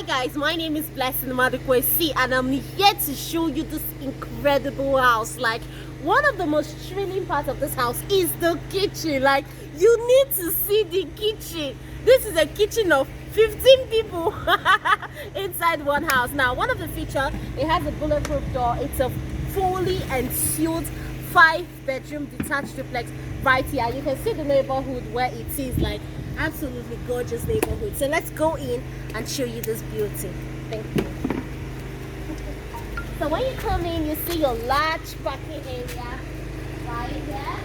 guys, my name is Blessing Madukwesi and I'm here to show you this incredible house. Like, one of the most thrilling parts of this house is the kitchen. Like, you need to see the kitchen. This is a kitchen of 15 people inside one house. Now, one of the features, it has a bulletproof door. It's a fully and sealed 5-bedroom detached duplex right here. You can see the neighborhood where it is, like absolutely gorgeous neighborhood. So let's go in and show you this beauty. Thank you. So when you come in, you see your large parking area right here.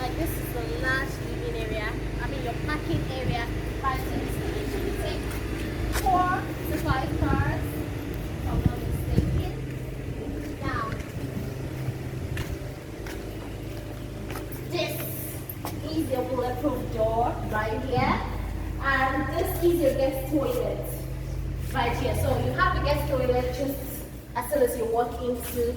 Like, this is the large living area. I mean your parking area right here. So it should take 4 to 5 cars, if I'm not mistaken. Now, this is your bulletproof door right here, and this is your guest toilet right here. So you have the guest toilet just as soon as you walk into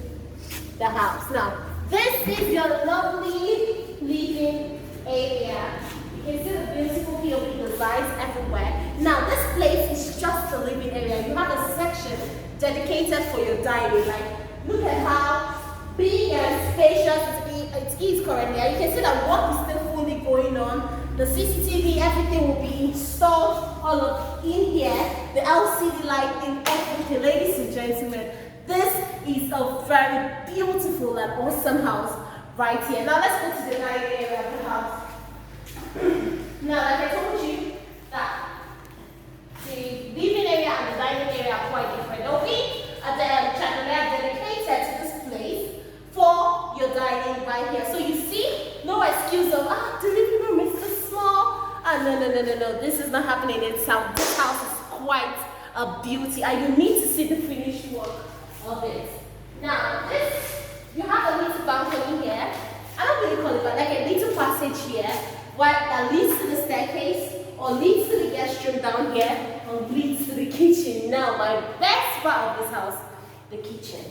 the house. Now, this is your lovely living area. You can see the beautiful POP designs everywhere. Now, this place is just the living area. You have a section dedicated for your dining. Like, look at how big and spacious it is currently. And you can see that work is still fully going on. The CCTV, everything will be installed all up in here. The LCD lighting, everything. Ladies and gentlemen, this is a very beautiful and awesome house right here. Now let's go to the dining area of the house. Now, like I told you, that the living area and the dining area are quite different. They'll be at the chandelier dedicated to this place for your dining right here. So you see, no excuse of the living room is too small. No. This is not happening in town. This house is quite a beauty, and you need to see the finished work of it. Now, this, you have a little balcony here. I don't really call it, but like a little passage here that leads to the staircase, or leads to the guest room down here, or leads to the kitchen. Now, my best part of this house, the kitchen.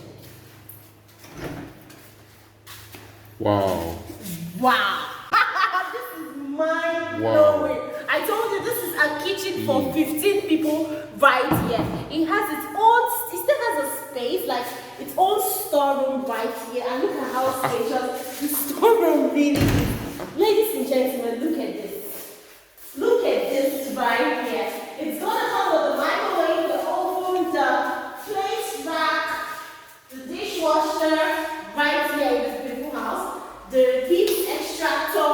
Wow. This is mind-blowing. Wow. I told you this is a kitchen for 15 people right here. It has its own, it still has a space, like its own storeroom right here. And look at how spacious the storeroom really is. Ladies and gentlemen, look at this. Look at this right here. It's gonna come with the microwave, the oven, the plate rack, the dishwasher right here in this beautiful house, the heat extractor,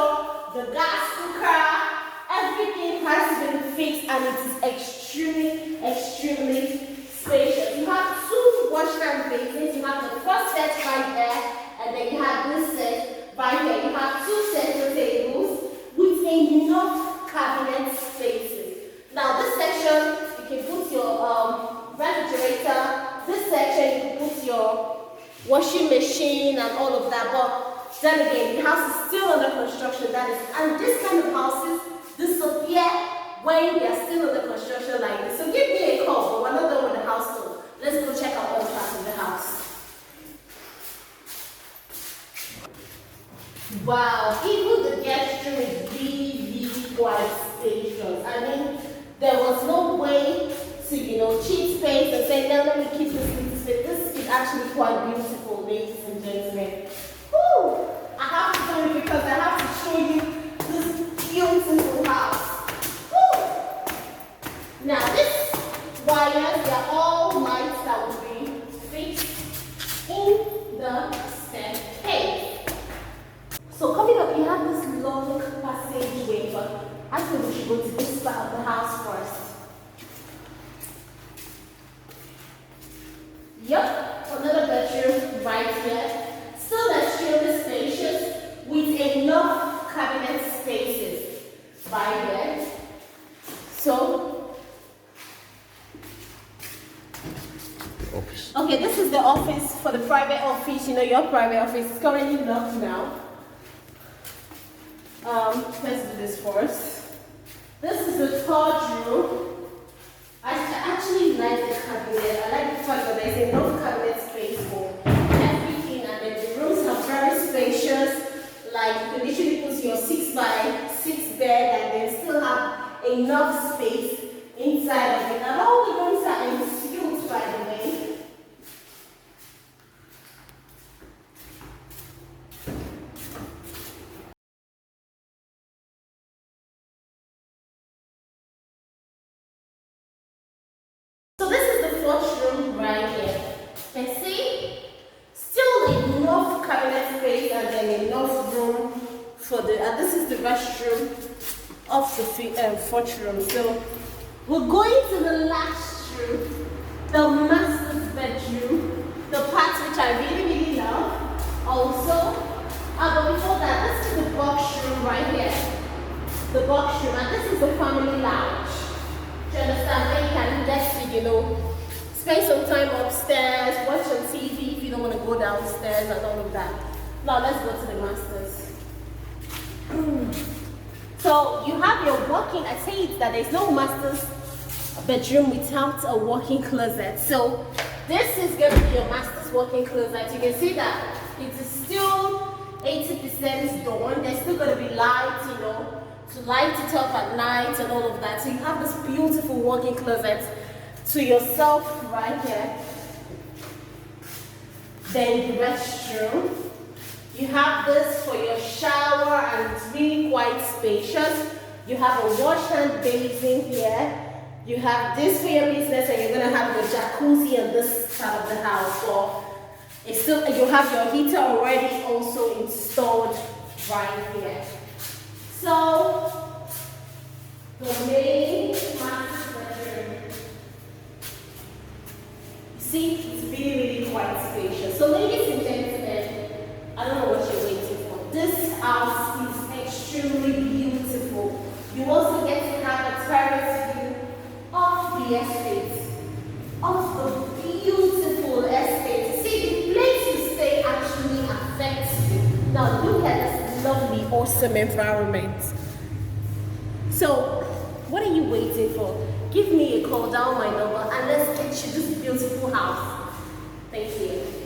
the gas cooker, everything has been fixed, and it is extremely spacious. You have 2 washstand basins. You have the first set right there, and then you have this set right here. You have 2 center tables with enough cabinet spaces. Now, this section, you can put your refrigerator. This section, you can put your washing machine and all of that. But then again, the house is still under construction. And this kind of houses disappear when they are still under construction like this. So give me a call, but we're not done with the house tour. Let's go check out other parts of the house. Wow, even the guest room is really quite spacious. I mean, there was no way to, cheat space and say, no, let me keep this little space. This is actually quite beautiful, ladies and gentlemen. Woo! I have to do it because I have to show you this beautiful house. Woo! Now, this wires, they are all lights that will be fixed in the staircase. So coming up, you have this long passageway, but I think we should go to this part of the house first. Yep, another bedroom right here. Still extremely spacious with enough cabinet spaces right here. So, Office. okay, this is the office for the private office. Your private office is currently locked now. Let's do this first. This is the third room. I actually like the cabinet. I like the fact that there's enough cabinet space for everything, and then the rooms are very spacious. Like, you can literally put your 6x6 bed and then still have enough space inside of it. And all the washroom right here. You can see? Still enough cabinet space and then enough room for the, and this is the restroom of the fourth room. So we're going to the last room, the master's bedroom, the part which I really, really love also. But before that, this is the box room right here. The box room, and this is the family lounge. Do you understand? Where you can just, you know, spend some time upstairs, watch some TV if you don't want to go downstairs and all of that. Now let's go to the masters. So you have your walk-in. I say that there's no master's bedroom without a walk-in closet. So this is going to be your master's walk-in closet. You can see that it is still 80% done. There's still going to be light, you know, to light it up at night and all of that. So you have this beautiful walk-in closet to yourself right here. Then the restroom. You have this for your shower and it's really quite spacious. You have a wash hand basin here. You have this for your business and you're going to have your jacuzzi on this part of the house. So it's still, you have your heater already also installed right here. So the main master bedroom. You see, it's really, really quite spacious. So ladies and gentlemen, I don't know what you're waiting for. This house is extremely beautiful. You also get to have a terrace view of the estate, of the beautiful estate. See, the place you stay actually affects you. Now look at this lovely, awesome environment. So, what are you waiting for? Give me a call, down my number, and let's get you this beautiful house. Thank you.